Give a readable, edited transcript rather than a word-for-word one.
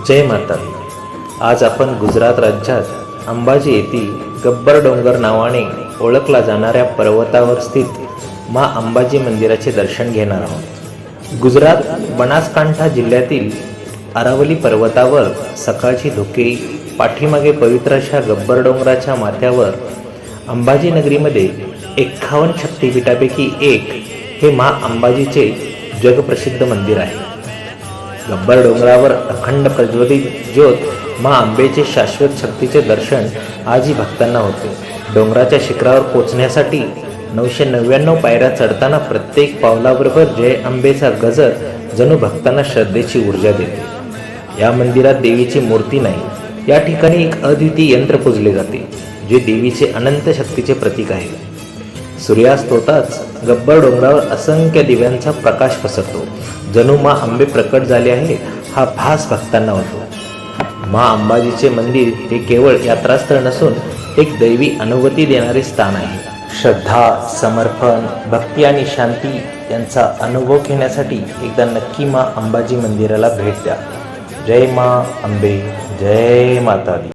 जय माता दी. आज आपण गुजरात राज्यात अंबाजी येथील गब्बर डोंगर नावाने ओळखला जाणाऱ्या पर्वतावर स्थित मा अंबाजी मंदिराचे दर्शन घेणार आहोत. गुजरात बनासकांठा जिल्ह्यातील अरावली पर्वतावर सकाळची धुके, पाठीमागे पवित्र अशा गब्बर डोंगराच्या माथ्यावर अंबाजी नगरीमध्ये 51 शक्तिपीठापैकी एक हे मा अंबाजीचे जगप्रसिद्ध मंदिर आहे. गब्बर डोंगरावर अखंड प्रज्वलित ज्योत मा अंबेचे शाश्वत शक्तीचे दर्शन आजही भक्तांना होते. डोंगराच्या शिखरावर पोचण्यासाठी 999 पायऱ्या चढताना प्रत्येक पावलाबरोबर जय अंबेचा गजर जणू भक्तांना श्रद्धेची ऊर्जा देते. या मंदिरात देवीची मूर्ती नाही. या ठिकाणी एक अद्वितीय यंत्र पूजले जाते, जे देवीचे अनंत शक्तीचे प्रतीक आहे. सूर्यास्त होताच गब्बर डोंगरावर असंख्य दिव्यांचा प्रकाश पसरतो. जणू मा अंबे प्रकट झाले आहे हा भास भक्तांना होतो. मा अंबाजीचे मंदिर हे केवळ यात्रास्थळ नसून एक दैवी अनुभूती देणारे स्थान आहे. श्रद्धा, समर्पण, भक्ती आणि शांती यांचा अनुभव घेण्यासाठी एकदा नक्की मा अंबाजी मंदिराला भेट द्या. जय मा अंबे, जय माता दी.